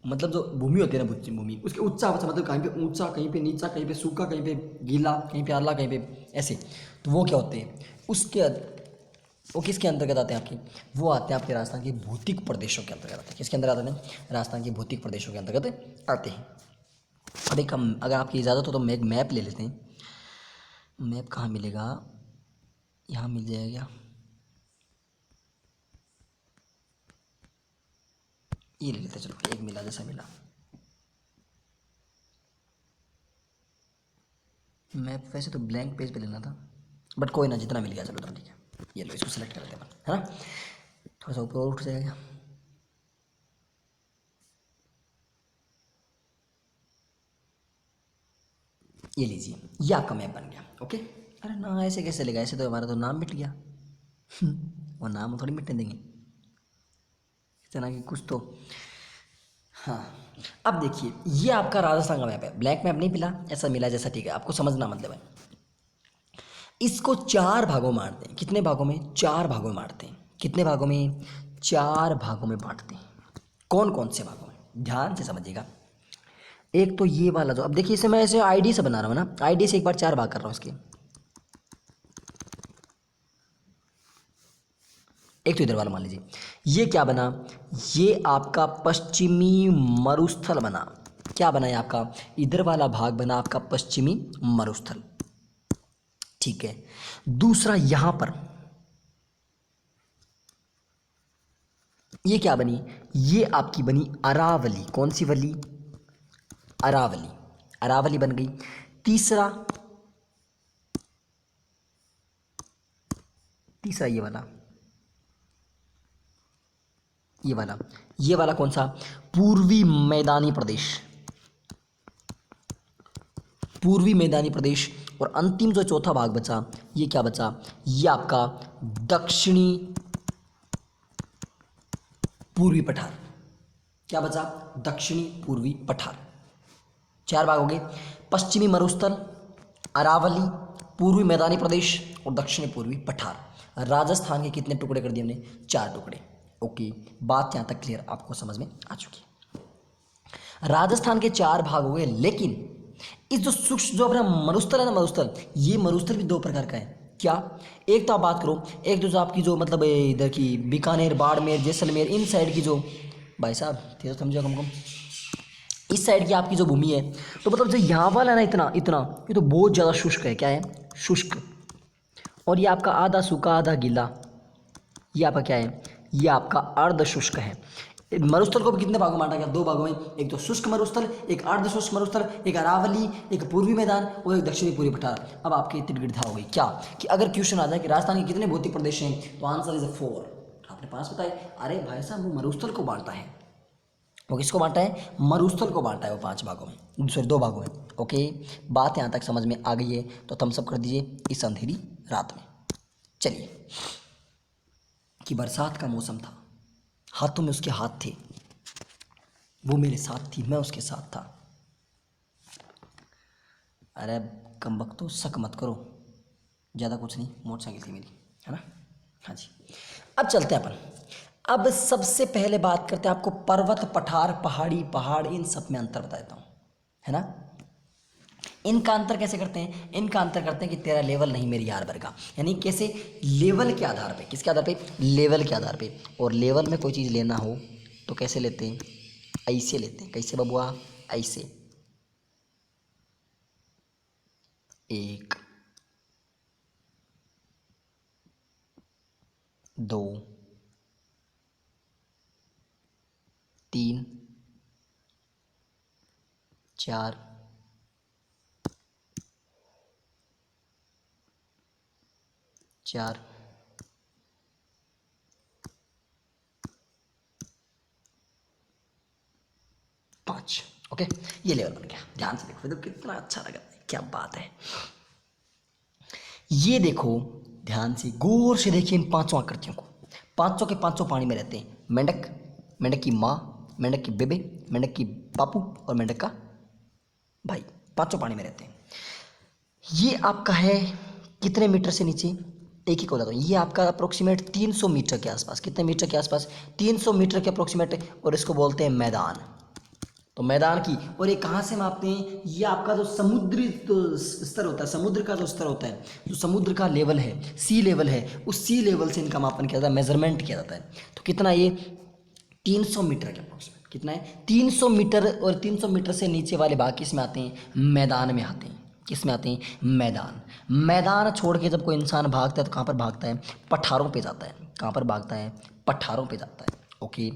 मतलब जो भूमि होती है ना, भूमि, उसके उच्चावच मतलब कहीं पे ऊंचा, कहीं पे नीचा, कहीं पे सूखा, कहीं पे गीला, कहीं पे आला, कहीं पे ऐसे, तो वो क्या होते हैं? वो किसके अंतर्गत आते हैं आपके? वो आते हैं आपके राजस्थान के भौतिक प्रदेशों के अंतर्गत आते हैं। किसके अंदर आते हैं? राजस्थान के भौतिक प्रदेशों के अंतर्गत आते हैं। अब एक हम, अगर आपकी इजाज़त हो तो हम एक मैप ले लेते हैं। मैप कहाँ मिलेगा? यहाँ मिल जाएगा, ये ले लेते हैं। चलो एक मिला, जैसा मिला मैप। वैसे तो ब्लैंक पेज पे लेना था, बट कोई ना, जितना मिल गया चलो तो ठीक है। ये लो, इसको सेलेक्ट कर लेते हैं अपन, है ना? थोड़ा सा ऊपर और उठ जाएगा। ये लीजिए, ये आपका मैप बन गया। ओके। अरे ना, ऐसे कैसे लेगा? ऐसे तो हमारा तो नाम मिट गया। वो नाम थोड़ी मिटने देंगे, इस तरह की कुछ तो। हाँ, अब देखिए ये आपका राजस्थान का मैप है। ब्लैक मैप नहीं मिला, ऐसा मिला जैसा, ठीक है, आपको समझना मतलब है। इसको चार भागों में बांटते हैं। कितने भागों में? चार भागों में बांटते हैं। कितने भागों में? चार भागों में बांटते हैं। कौन कौन से भागों में? ध्यान से समझिएगा। एक तो ये वाला जो, अब देखिए इसे मैं ऐसे आईडी से बना रहा हूँ ना, आईडी से एक बार चार भाग कर रहा हूँ इसके। एक तो इधर वाला मान लीजिए, ये क्या बना? ये आपका पश्चिमी मरुस्थल बना। क्या बना? ये आपका इधर वाला भाग बना आपका पश्चिमी मरुस्थल, ठीक है। दूसरा यहां पर ये क्या बनी? ये आपकी बनी अरावली। कौन सी वली? अरावली। अरावली बन गई। तीसरा, तीसरा ये वाला कौन सा? पूर्वी मैदानी प्रदेश। पूर्वी मैदानी प्रदेश। और अंतिम जो चौथा भाग बचा, ये क्या बचा? ये आपका दक्षिणी पूर्वी पठार। क्या बचा? दक्षिणी पूर्वी पठार। चार भाग हो गए, पश्चिमी मरुस्थल, अरावली, पूर्वी मैदानी प्रदेश और दक्षिणी पूर्वी पठार। राजस्थान के कितने टुकड़े कर दिए हमने? चार टुकड़े। ओके, बात यहाँ तक क्लियर, आपको समझ में आ चुकी है। राजस्थान के चार भाग हो गए, लेकिन इस जो सूक्ष्म जो अपना मरुस्थल है ना, मरुस्थल, ये मरुस्थल भी दो प्रकार का है। क्या? एक तो आप बात करो, एक जो आपकी जो मतलब इधर की बीकानेर, बाड़मेर, जैसलमेर, इन साइड की जो, भाई साहब थे तो समझो कम कम, इस साइड की आपकी जो भूमि है, तो मतलब जो यहाँ वाला है ना, इतना इतना, ये तो बहुत ज़्यादा शुष्क है। क्या है? शुष्क। और ये आपका आधा सूखा आधा गीला, ये आपका क्या है? ये आपका अर्ध शुष्क है। मरुस्थल को भी कितने भागों में बांटा गया? दो भागों में, एक तो शुष्क मरुस्थल, एक अर्ध शुष्क मरुस्थल, एक अरावली, एक पूर्वी मैदान और एक दक्षिणी पूर्वी पठार। अब आपकी इतनी गिरधा हो गई क्या कि अगर क्वेश्चन आ जाए कि राजस्थान के कितने भौतिक प्रदेश हैं, तो आंसर इज 4। आपने 5 बताए। अरे भाई साहब, वो मरुस्थल को बांटा है। वो किसको बांटा है? मरुस्थल को बांटा है, वो 5 भागों में, सॉरी 2 भागों में। ओके, बात यहाँ तक समझ में आ गई है तो थम्स अप कर दीजिए इस अंधेरी रात में। चलिए, कि बरसात का मौसम था, हाथों में उसके हाथ थे, वो मेरे साथ थी, मैं उसके साथ था। अरे कम वक्त तो शक मत करो, ज़्यादा कुछ नहीं, मोटरसाइकिल थी मेरी, है ना? हाँ जी। अब चलते हैं अपन। अब सबसे पहले बात करते हैं, आपको पर्वत, पठार, पहाड़ी, पहाड़, इन सब में अंतर बता देता हूँ, है ना? इनका अंतर कैसे करते हैं? इनका अंतर करते हैं कि तेरा लेवल नहीं मेरी यार वर्गा, यानी कैसे? लेवल के आधार पे। किसके आधार पे? लेवल के आधार पे। और लेवल में कोई चीज़ लेना हो तो कैसे लेते हैं? ऐसे लेते हैं। कैसे बबुआ? ऐसे। 1 2 3 4 4 5। ओके, ये लेवल बन गया। ध्यान से देखो, तो कितना अच्छा लगा, क्या बात है। ये देखो, ध्यान से गौर से देखिए इन पांचों आकृतियों को। पांचों के पांचों पानी में रहते हैं। मेंढक, मेंढक की माँ, मेंढक की बेबे, मेंढक की पापू और मेंढक का भाई, पांचों पानी में रहते हैं। ये आपका है कितने मीटर से नीचे, एक ही को बताता हूँ। ये आपका अप्रोक्सीमेट 300 मीटर के आसपास। कितने मीटर के आसपास? 300 मीटर के अप्रोक्सीमेट। और इसको बोलते हैं मैदान। तो मैदान की, और ये कहाँ से मापते हैं? ये आपका जो समुद्री तो स्तर होता है, समुद्र का जो स्तर होता है, जो समुद्र का लेवल है, सी लेवल है, उस सी लेवल से इनका मापन किया जाता है, मेजरमेंट किया जाता है। तो कितना ये 300 मीटर के अप्रोक्सीमेट। कितना है? 300 मीटर। और 300 मीटर से नीचे वाले भाग किस में आते हैं? मैदान में आते हैं। किस में आते हैं? मैदान। मैदान छोड़ के जब कोई इंसान भागता है तो कहाँ पर भागता है? पठारों पे जाता है। कहाँ पर भागता है? पठारों पे जाता है। ओके,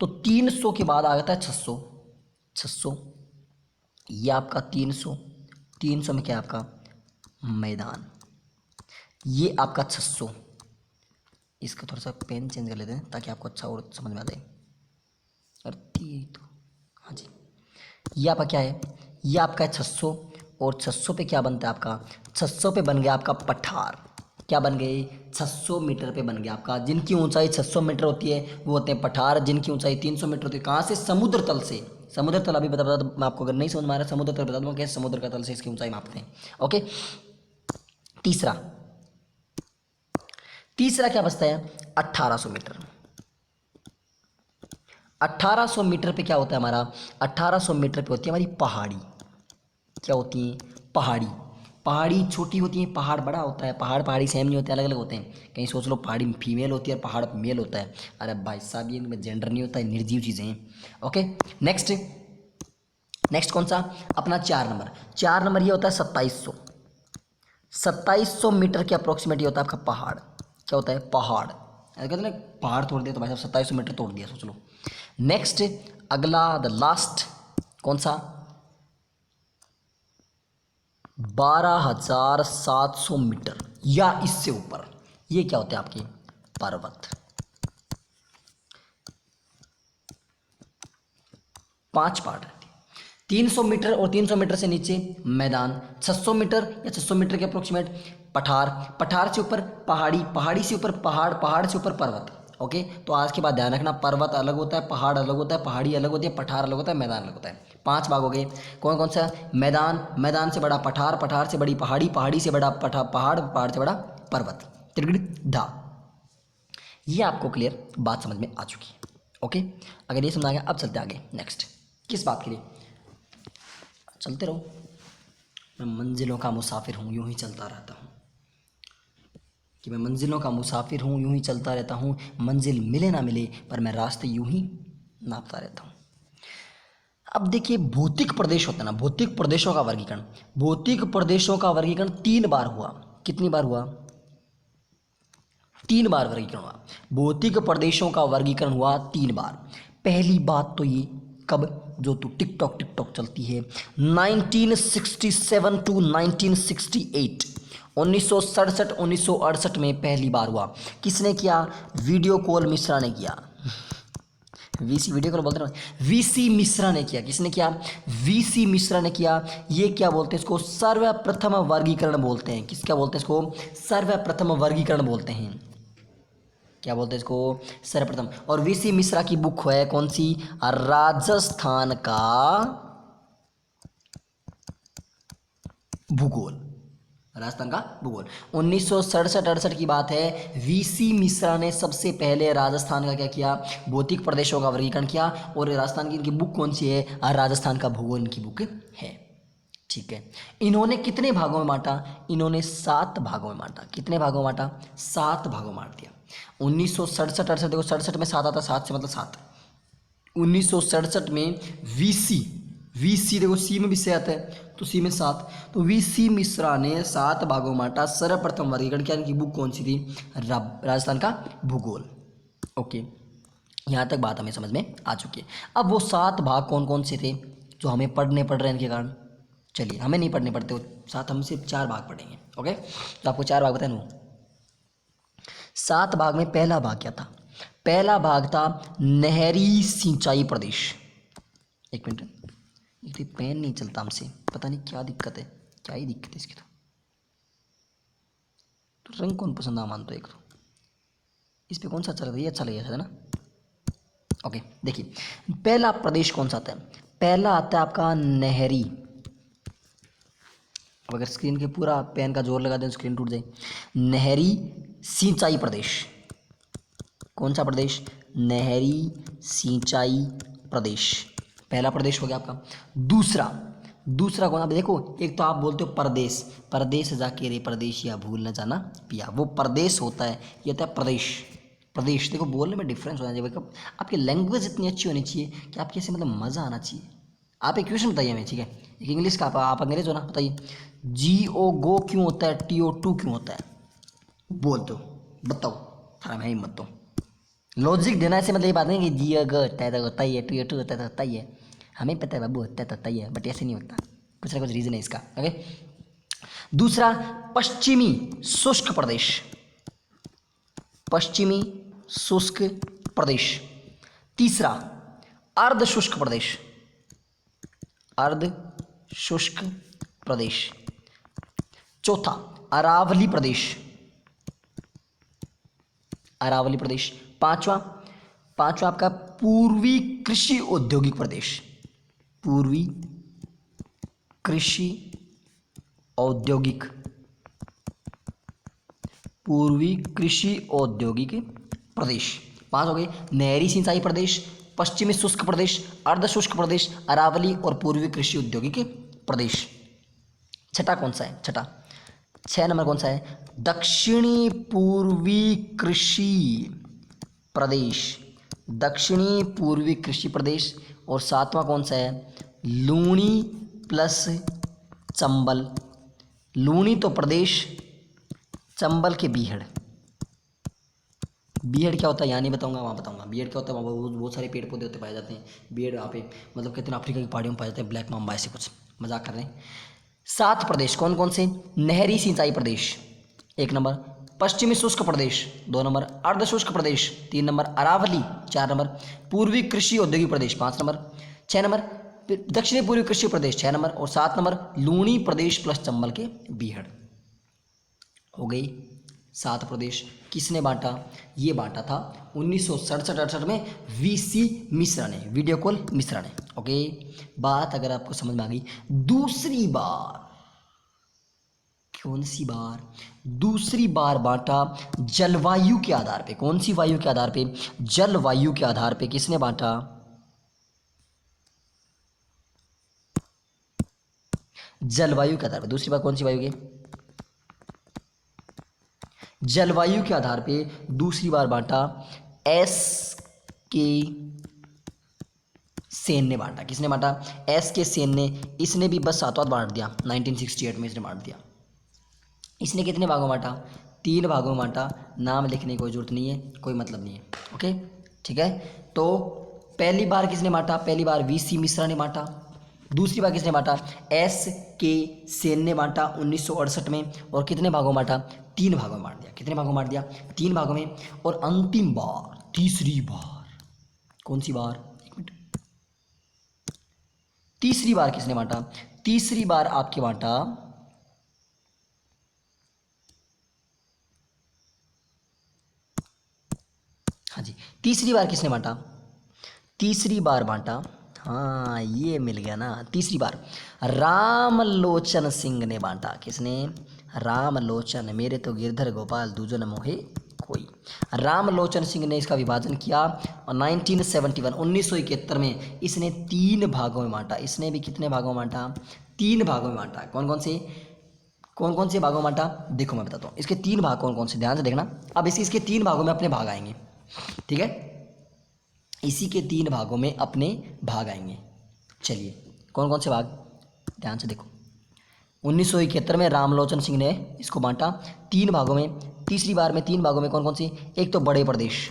तो 300 के बाद आ जाता है 600। 600, ये आपका 300। 300 में क्या है आपका? मैदान। ये आपका 600। इसका थोड़ा सा पेन चेंज कर लेते हैं ताकि आपको अच्छा और समझ में आ जाए। अरे यही तो, हाँ जी। ये आपका क्या है? ये आपका है 600। और 600 पे क्या बनता है आपका? 600 पे बन गया आपका पठार। क्या बन गए? 600 मीटर पे बन गया आपका। जिनकी ऊंचाई 600 मीटर होती है वो होते हैं पठार। जिनकी ऊंचाई 300 मीटर होती है। कहाँ से? समुद्र तल से। समुद्र तल अभी बता मैं आपको, अगर नहीं समझ में आ रहा समुद्र तल बता दूंगा कैसे समुद्र का तल से इसकी ऊंचाई मापते हैं। ओके, तीसरा, तीसरा क्या बचता है? 1800 मीटर। 1800 मीटर पे क्या होता है हमारा? 1800 मीटर पे होती है हमारी पहाड़ी। क्या होती है? पहाड़ी। पहाड़ी छोटी होती है, पहाड़ बड़ा होता है। पहाड़ पहाड़ी सेम नहीं होते, अलग अलग होते हैं। कहीं सोच लो पहाड़ी फीमेल होती है और पहाड़ मेल होता है। अरे भाई साहब, ये इनमें जेंडर नहीं होता है, निर्जीव चीज़ें हैं। Okay, next. नेक्स्ट कौन सा? अपना 4 नंबर। 4 नंबर ये होता है 2700। 2700 मीटर के अप्रोक्सीमेट ये होता है आपका पहाड़। क्या होता है? पहाड़। कहते हैं ना, पहाड़ तोड़ दिया तो भाई साहब 2700 मीटर तोड़ दिया, सोच लो। नेक्स्ट, अगला, द लास्ट, कौन सा? 12,700 मीटर या इससे ऊपर। ये क्या होते हैं आपके? पर्वत। 5 पार्ट रहती है। 300 मीटर और 300 मीटर से नीचे मैदान। 600 मीटर या 600 मीटर के अप्रोक्सीमेट पठार। पठार से ऊपर पहाड़ी। पहाड़ी से ऊपर पहाड़। पहाड़ से ऊपर पर्वत। ओके, तो आज के बाद ध्यान रखना, पर्वत अलग होता है, पहाड़ अलग होता है, पहाड़ी अलग होती है, पठार अलग होता है, मैदान अलग होता है। 5 भाग हो गए। कौन कौन सा? मैदान। मैदान से बड़ा पठार। पठार से बड़ी पहाड़ी। पहाड़ी से बड़ा पहाड़। पहाड़ से बड़ा पर्वत। त्रिगुण धा। ये आपको क्लियर बात समझ में आ चुकी है। ओके, अगर ये समझ आ गया, अब चलते आगे। नेक्स्ट, किस बात के लिए? चलते रहो, मैं मंजिलों का मुसाफिर हूँ, यूं ही चलता रहता हूँ। कि मैं मंजिलों का मुसाफिर हूँ, यूं ही चलता रहता हूँ। मंजिल मिले ना मिले पर मैं रास्ते यूं ही नापता रहता हूँ। अब देखिए, भौतिक प्रदेश होता है ना, भौतिक प्रदेशों का वर्गीकरण। भौतिक प्रदेशों का वर्गीकरण 3 बार हुआ। कितनी बार हुआ? 3 बार वर्गीकरण हुआ। भौतिक प्रदेशों का वर्गीकरण हुआ 3 बार। पहली बात तो ये, कब? जो तू टिकटॉक टिकटॉक चलती है, 1967 टू 1968, 1967 1968 में पहली बार हुआ। किसने किया? वीडियो कॉल मिश्रा ने किया। वीसी, वीडियो कॉल बोलते हैं, वीसी मिश्रा ने किया। किसने किया? वीसी मिश्रा ने किया। ये क्या बोलते हैं इसको? सर्वप्रथम वर्गीकरण बोलते हैं। किस, क्या बोलते हैं इसको? सर्वप्रथम वर्गीकरण बोलते हैं। क्या बोलते हैं इसको? सर्वप्रथम। और वीसी मिश्रा की बुक है कौन सी? राजस्थान का भूगोल। राजस्थान का भूगोल। 1967-68 की बात है। वीसी मिश्रा ने सबसे पहले राजस्थान का क्या किया? भौतिक प्रदेशों का वर्गीकरण किया। और राजस्थान की इनकी बुक कौन सी है? राजस्थान का भूगोल इनकी बुक है। ठीक है, इन्होंने कितने भागों में बांटा? इन्होंने 7 भागों में बांटा। कितने भागों में बांटा? 7 भागों में बांट दिया। 1967-68, देखो 67 में 7 आता, 7 से मतलब 7। 1967 में वीसी, वीसी देखो सी में भी से आता है तो सी में 7, तो वीसी मिश्रा ने 7 भागों में बांटा। सर्वप्रथम वर्गीकरण क्या इनकी बुक कौन सी थी? राजस्थान का भूगोल। ओके, यहाँ तक बात हमें समझ में आ चुकी है। अब वो 7 भाग कौन कौन से थे जो हमें पढ़ने पड़ रहे हैं इनके कारण? चलिए, हमें नहीं पढ़ने पड़ते वो 7, हम सिर्फ 4 भाग पढ़ेंगे। ओके, तो आपको 4 भाग बताए ना। 7 भाग में पहला भाग क्या था? पहला भाग था नहरी सिंचाई प्रदेश। एक मिनट, ये पेन नहीं चलता हमसे, पता नहीं क्या दिक्कत है, क्या ही दिक्कत है इसकी। तो रंग कौन पसंद आ मान, तो एक तो इस पे कौन सा अच्छा लगता है? ये अच्छा लगेगा है ना। ओके, देखिए पहला प्रदेश कौन सा आता है? पहला आता है आपका नहरी। अब अगर स्क्रीन के पूरा पेन का जोर लगा दें स्क्रीन टूट जाए। नहरी सिंचाई प्रदेश। कौन सा प्रदेश? नहरी सिंचाई प्रदेश, पहला प्रदेश हो गया आपका। दूसरा, दूसरा कौन? आप देखो, एक तो आप बोलते हो परदेश, परदेश जाके रे परदेशिया भूल न जाना पिया, वो प्रदेश होता है, ये होता है प्रदेश। प्रदेश देखो बोलने में डिफरेंस होना चाहिए, आपकी लैंग्वेज इतनी अच्छी होनी चाहिए कि आपके ऐसे मतलब मज़ा आना चाहिए। आप एक क्वेश्चन बताइए हमें, ठीक है, एक इंग्लिश का, आप अंग्रेज हो ना, बताइए GO गो क्यों होता है, TO 2 क्यों होता है? बोल दो, बताओ, थारा मैं ही मत दो। लॉजिक देना से मतलब ये बात नहीं कि जी ग होता है तो होता ही है, TO 2 होता है तो होता ही है, हमें पता है बाबू होता है तो होता ही है, बट ऐसे नहीं होता, कुछ ना कुछ रीज़न है इसका। ओके, दूसरा पश्चिमी शुष्क प्रदेश, पश्चिमी शुष्क प्रदेश। तीसरा अर्ध शुष्क प्रदेश, अर्ध शुष्क प्रदेश। चौथा अरावली प्रदेश, अरावली प्रदेश। पांचवा, पांचवा आपका पूर्वी कृषि औद्योगिक प्रदेश, पूर्वी कृषि औद्योगिक, पूर्वी कृषि औद्योगिक प्रदेश। 5 हो गए। नहरी सिंचाई प्रदेश, पश्चिमी शुष्क प्रदेश, अर्ध शुष्क प्रदेश, अरावली और पूर्वी कृषि औद्योगिक प्रदेश। छठा कौन सा है? छठा 6 नंबर कौन सा है? दक्षिणी पूर्वी कृषि प्रदेश, दक्षिणी पूर्वी कृषि प्रदेश। और 7वां कौन सा है? लूणी प्लस चंबल, लूणी तो प्रदेश, चंबल के बीहड़। बीहड़ क्या होता है यहाँ नहीं बताऊंगा, वहाँ बताऊंगा। बीहड़ क्या होता है? वहाँ बहुत सारे पेड़ पौधे होते पाए जाते हैं। बीहड़ वहाँ पे मतलब कहते हैं अफ्रीका की पहाड़ियों में पाए जाते हैं, ब्लैक माम्बा ऐसे कुछ, मजाक कर रहे हैं। 7 प्रदेश कौन कौन से? नहरी सिंचाई प्रदेश 1 नंबर, पश्चिमी शुष्क प्रदेश 2 नंबर, अर्ध शुष्क प्रदेश 3 नंबर, अरावली 4 नंबर, पूर्वी कृषि औद्योगिक प्रदेश 5 नंबर, 6 नंबर दक्षिणी पूर्वी कृषि प्रदेश 6 नंबर, और 7 नंबर लूणी प्रदेश प्लस चंबल के बीहड़। हो गई 7 प्रदेश। किसने बांटा? ये बांटा था 1967-68 में VC मिश्रा ने, वीडियो कॉल मिश्रा ने। ओके, बात अगर आपको समझ में आ गई। दूसरी बार, कौन सी बार? दूसरी बार बांटा जलवायु के आधार पे। कौन सी वायु के आधार पे? जलवायु के आधार पे। किसने बांटा? जलवायु के आधार पे। दूसरी बार कौन सी वायु के? जलवायु के आधार पे दूसरी बार बांटा SK सेन ने बांटा। किसने बांटा? SK सेन ने। इसने भी बस 7वां बांट दिया, 1968 में इसने बांट दिया। इसने कितने भागों में बांटा? 3 भागों में बांटा। नाम लिखने की कोई जरूरत नहीं है, कोई मतलब नहीं है। ओके, ठीक है। तो पहली बार किसने बांटा? पहली बार VC मिश्रा ने बांटा। दूसरी बार किसने बांटा? SK सेन ने बांटा 1968 में। और कितने भागों में बांटा? 3 भागों में बांट दिया। कितने भागों में बांट दिया? 3 भागों में। और अंतिम बार, तीसरी बार, कौन सी बार? एक मिनट, तीसरी बार किसने बांटा? तीसरी बार आपके बांटा हाँ जी, तीसरी बार किसने बांटा? तीसरी बार बांटा, हाँ ये मिल गया ना। तीसरी बार रामलोचन सिंह ने बांटा। किसने? रामलोचन, मेरे तो गिरधर गोपाल दूजो न मोहे कोई। रामलोचन सिंह ने इसका विभाजन किया और 1971 में इसने 3 भागों में बांटा। इसने भी कितने भागों में बांटा? 3 भागों में बांटा। कौन कौन से? कौन कौन से भागों में बांटा? देखो मैं बताता हूँ इसके 3 भाग कौन कौन से, ध्यान से देखना। अब इसके 3 भागों में अपने भाग आएंगे, ठीक है। इसी के 3 भागों में अपने भाग आएंगे। चलिए कौन कौन से भाग, ध्यान से देखो। 1971 में रामलोचन सिंह ने इसको बांटा 3 भागों में। तीसरी बार में 3 भागों में कौन कौन सी, एक तो बड़े प्रदेश,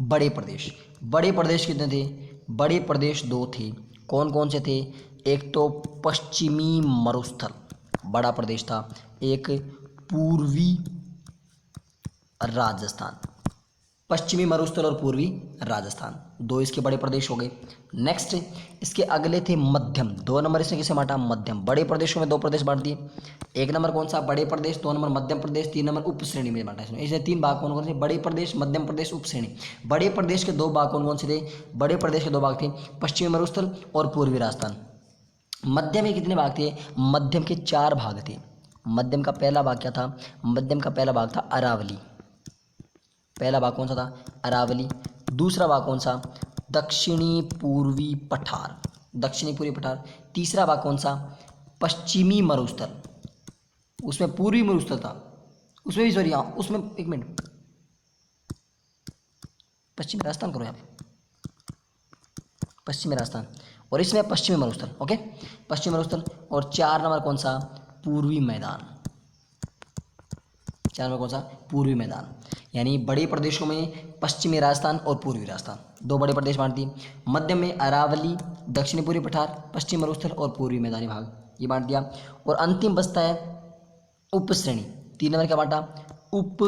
बड़े प्रदेश, बड़े प्रदेश कितने थे, बड़े प्रदेश 2 थे। कौन कौन से थे, एक तो पश्चिमी मरुस्थल बड़ा प्रदेश था, एक पूर्वी राजस्थान, पश्चिमी मरुस्थल और पूर्वी राजस्थान, 2 इसके बड़े प्रदेश हो गए। नेक्स्ट इसके अगले थे मध्यम, 2 नंबर इसने किसे बांटा, मध्यम, बड़े प्रदेशों में 2 प्रदेश बांट दिए। 1 नंबर कौन सा, बड़े प्रदेश, 2 नंबर मध्यम प्रदेश, 3 नंबर उप श्रेणी में बांटा इसने। इसलिए 3 भाग कौन कौन से, बड़े प्रदेश, मध्यम प्रदेश, उप श्रेणी। बड़े प्रदेश के 2 भाग कौन कौन से थे, बड़े प्रदेश के 2 भाग थे पश्चिमी मरुस्थल और पूर्वी राजस्थान। मध्यम के कितने भाग थे, मध्यम के 4 भाग थे। मध्यम का पहला भाग क्या था, मध्यम का पहला भाग था अरावली, पहला भाग कौन सा था, अरावली। दूसरा भाग कौन सा, दक्षिणी पूर्वी पठार, दक्षिणी पूर्वी पठार। तीसरा भाग कौन सा, पश्चिमी मरुस्थल, उसमें पूर्वी मरुस्थल था, उसमें भी सॉरी, हाँ उसमें, एक मिनट, पश्चिमी राजस्थान करो यहाँ पे, पश्चिमी राजस्थान, और इसमें पश्चिमी मरुस्थल, ओके, पश्चिमी मरुस्थल। और 4 नंबर कौन सा, पूर्वी मैदान, 4 नंबर कौन सा, पूर्वी मैदान। यानी बड़े प्रदेशों में पश्चिमी राजस्थान और पूर्वी राजस्थान, 2 बड़े प्रदेश बांट दिए। मध्य में अरावली, दक्षिणी पूर्वी पठार, पश्चिमी मरुस्थल और पूर्वी मैदानी भाग, ये बांट दिया। और अंतिम बचता है उप श्रेणी, 3 नंबर क्या बांटा, उप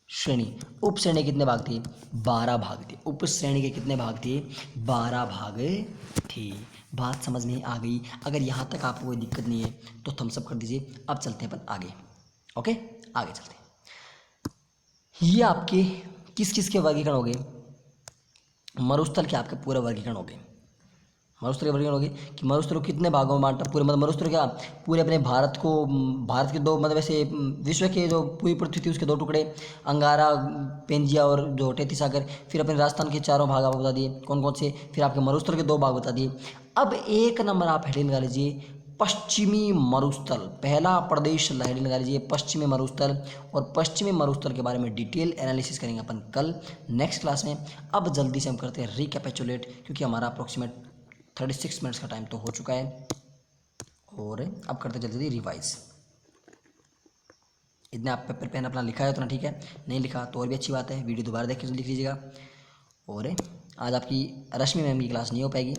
श्रेणी। उप श्रेणी कितने भाग थे, 12 भाग थे। उप श्रेणी के कितने भाग थे, 12 भाग थे। बात समझ में आ गई? अगर यहाँ तक आपको कोई दिक्कत नहीं है तो थम्स अप कर दीजिए। अब चलते हैं अपन आगे, ओके, आगे चलते हैं। ये आपके किस किस के वर्गीकरण हो गए, मरुस्थल के आपके पूरे वर्गीकरण हो गए। मरुस्थल के वर्गीकरण हो गए कि मरुस्थल को कितने भागों में बांटा, पूरे मतलब मरुस्थल क्या, पूरे अपने भारत को, भारत के 2 मतलब ऐसे विश्व के जो पूरी पृथ्वी थी उसके 2 टुकड़े, अंगारा, पेंजिया और जो टेती सागर। फिर अपने राजस्थान के 4 भाग आपको बता दिए कौन कौन से। फिर आपके मरुस्थल के 2 भाग बता दिए। अब 1 नंबर आप हेडिंग लगा लीजिए, पश्चिमी मरुस्थल, पहला प्रदेश हेडिंग लगा लीजिए पश्चिमी मरुस्थल। और पश्चिमी मरुस्थल के बारे में डिटेल एनालिसिस करेंगे अपन कल नेक्स्ट क्लास में। अब जल्दी से हम करते हैं रिकैपिचुलेट, क्योंकि हमारा अप्रोक्सीमेट 36 मिनट्स का टाइम तो हो चुका है। और अब करते जल्दी जल्दी रिवाइज। इतने आप पेपर पेन अपना लिखा है उतना ठीक है, नहीं लिखा तो और भी अच्छी बात है, वीडियो दोबारा देख के लिख लीजिएगा। और आज आपकी रश्मि मैम की क्लास नहीं हो पाएगी,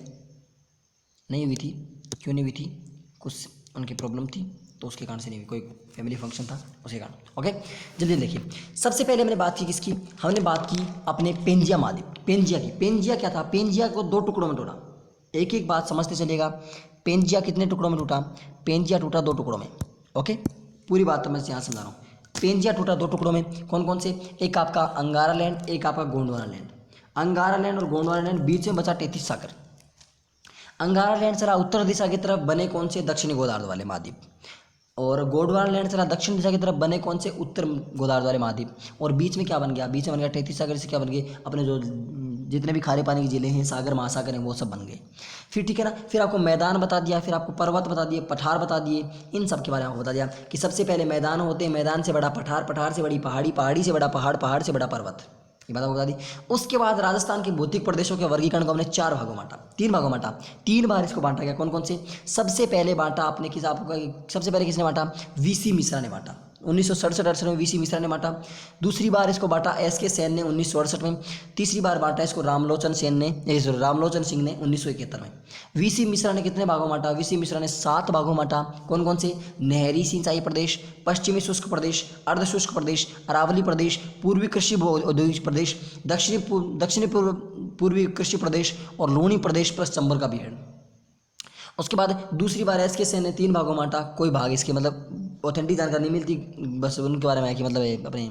नहीं हुई थी। क्यों नहीं हुई थी, कुछ उनकी प्रॉब्लम थी तो उसके कारण से नहीं हुई, कोई फैमिली फंक्शन था उसके कारण। ओके, जल्दी देखिए। सबसे पहले हमने बात की किसकी, हमने बात की अपने पेंजिया महाद्वीप, पेंजिया की। पेंजिया क्या था, पेंजिया को 2 टुकड़ों में तोड़ा। एक एक बात समझते चलिएगा। पेंजिया कितने टुकड़ों में टूटा, पेंजिया टूटा 2 टुकड़ों में। ओके, पूरी बात तो मैं यहाँ समझा रहा हूँ। पेंजिया टूटा 2 टुकड़ों में, कौन कौन से, एक आपका अंगारा लैंड, एक आपका गोंडवाना लैंड। अंगारा लैंड और गोंडवाना लैंड, बीच में बचा टेथिस सागर। अंगारा लैंड चला उत्तर दिशा की तरफ, बने कौन से, दक्षिणी गोदावरी वाले महाद्वीप। और गोंडवाना लैंड चला दक्षिण दिशा की तरफ, बने कौन से, उत्तर गोदावरी वाले महाद्वीप। और बीच में क्या बन गया, बीच में बन गया टेथिस सागर से क्या बन गए, अपने जो जितने भी खारे पानी की झीलें हैं, सागर महासागर हैं, वो सब बन गए। फिर ठीक है ना, फिर आपको मैदान बता दिया, फिर आपको पर्वत बता दिए, पठार बता दिए। इन सब के बारे में आपको बता दिया कि सबसे पहले मैदान होते हैं, मैदान से बड़ा पठार, पठार से बड़ी पहाड़ी, पहाड़ी से बड़ा पहाड़, पहाड़ से बड़ा पर्वत। ये बात आपको बता दी। उसके बाद राजस्थान के भौतिक प्रदेशों के वर्गीकरण को हमने 4 भागों में बांटा, 3 भागों में बांटा, 3 बार इसको बांटा गया। कौन कौन से, सबसे पहले बांटा आपने किस, आपको सबसे पहले किसने बांटा, वीसी मिश्रा ने बांटा। 1967-68 में वीसी मिश्रा ने बांटा। दूसरी बार इसको बांटा एस के सेन ने 1968 में। तीसरी बार बांटा इसको रामलोचन सेन ने, रामलोचन सिंह ने 1971 में। वीसी मिश्रा ने कितने भागों में बांटा, वीसी मिश्रा ने 7 भागों में बांटा। कौन कौन से, नहरी सिंचाई प्रदेश, पश्चिमी शुष्क प्रदेश, अर्ध शुष्क प्रदेश, अरावली प्रदेश, पूर्वी कृषि औद्योगिक प्रदेश, दक्षिणी पूर्वी कृषि प्रदेश और लूणी प्रदेश प्लस चंबल का बीहड़। उसके बाद दूसरी बार एस के सेन ने 3 भागों में बांटा। कोई भाग इसके मतलब ऑथेंटिक जानकारी नहीं मिलती, बस उनके बारे में है कि मतलब अपने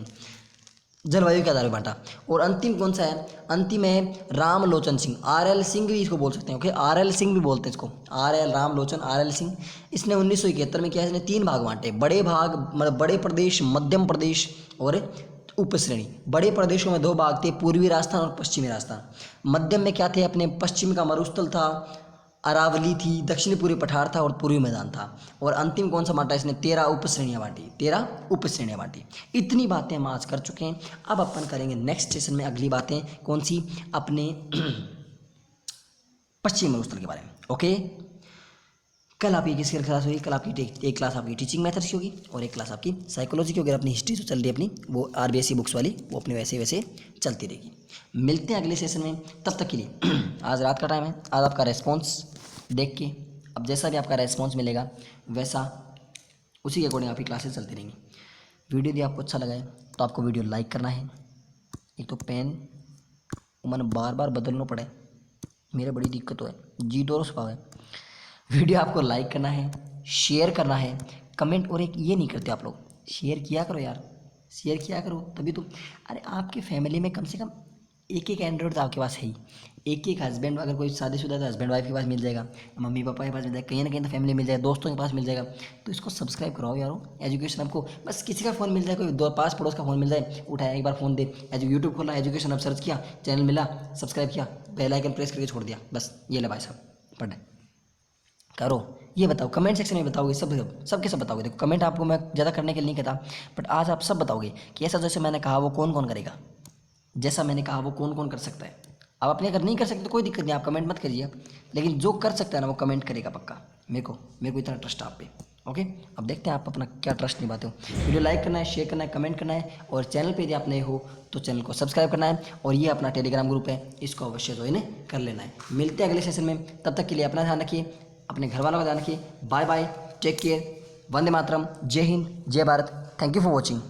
जलवायु के आधार पर बांटा। और अंतिम कौन सा है, अंतिम है रामलोचन सिंह, RL सिंह भी इसको बोल सकते हैं। ओके, RL सिंह भी बोलते हैं इसको, RL रामलोचन, RL सिंह। इसने 1971 में किया, इसने 3 भाग बांटे, बड़े भाग मतलब बड़े प्रदेश, मध्यम प्रदेश और उप श्रेणी। बड़े प्रदेशों में 2 भाग थे, पूर्वी राजस्थान और पश्चिमी राजस्थान। मध्यम में क्या थे, अपने पश्चिम का मरुस्थल था, अरावली थी, दक्षिणी पूर्वी पठार था और पूर्वी मैदान था। और अंतिम कौन सा बांटा इसने, 13 उप श्रेणियाँ बांटी, 13 उप श्रेणियाँ बांटी। इतनी बातें हम आज कर चुके हैं। अब अपन करेंगे नेक्स्ट सेशन में अगली बातें, कौन सी, अपने पश्चिमी मरुस्थल के बारे में। ओके, कल आपकी किसकी क्लास होगी? कल आपकी एक क्लास आपकी टीचिंग मेथड्स की होगी और एक क्लास आपकी साइकोलॉजी की होगी। अपनी हिस्ट्री जो चल रही है अपनी वो आरबीएसई बुक्स वाली, वो अपनी वैसे वैसे चलती रहेगी। मिलते हैं अगले सेशन में, तब तक के लिए आज रात का टाइम है। आज आपका रेस्पॉन्स देख के, अब जैसा भी आपका रेस्पॉन्स मिलेगा वैसा उसी के अकॉर्डिंग आपकी क्लासेस चलती रहेंगी। वीडियो यदि आपको अच्छा लगा है तो आपको वीडियो लाइक करना है। एक तो पेन मन बार बार बदलना पड़े, मेरे बड़ी दिक्कत है, जी डोरो स्वभाव है। वीडियो आपको लाइक करना है, शेयर करना है, कमेंट, और एक ये नहीं करते आप लोग, शेयर किया करो यार, शेयर किया करो तभी तो। अरे आपकी फैमिली में कम से कम एक एक एंड्रॉइड तो आपके पास है ही, एक एक हस्बैंड, अगर कोई शादीशुदा है तो हस्बैंड वाइफ के पास मिल जाएगा, मम्मी पापा के पास मिल जाएगा, कहीं ना कहीं तो फैमिली मिल जाएगा, दोस्तों के पास मिल जाएगा। तो इसको सब्सक्राइब कराओ यारो। एजुकेशन आपको बस किसी का फ़ोन मिल जाए, कोई दो पास पड़ोस का फ़ोन मिल जाए, उठाया एक बार फ़ोन दे, यूट्यूब खोला, एजुकेशन अब सर्च किया, चैनल मिला, सब्सक्राइब किया, बेल आइकन प्रेस करके छोड़ दिया, बस ये ले भाई साहब पढ़े करो। ये बताओ कमेंट सेक्शन में बताओगे, सबके सब बताओगे। देखो कमेंट आपको मैं ज़्यादा करने के लिए नहीं कहता, बट आज आप सब बताओगे कि ऐसा जैसे मैंने कहा वो कौन कौन करेगा, जैसा मैंने कहा वो कौन कौन कर सकता है। आप अपने अगर नहीं कर सकते तो कोई दिक्कत नहीं, आप कमेंट मत करिए, लेकिन जो कर सकता है ना वो कमेंट करेगा पक्का। मेरे को इतना ट्रस्ट है आप पे। ओके, अब देखते हैं आप अपना क्या ट्रस्ट निभाते हो। वीडियो लाइक करना है, शेयर करना है, कमेंट करना है, और चैनल पे यदि आप नए हो तो चैनल को सब्सक्राइब करना है, और ये अपना टेलीग्राम ग्रुप है, इसको अवश्य ज्वाइन कर लेना है। मिलते हैं अगले सेशन में, तब तक के लिए अपना ध्यान रखिए, अपने घर वालों का ध्यान रखिए। Bye bye, take care, Vande Mataram, जय हिंद, जय Bharat. Thank you for watching.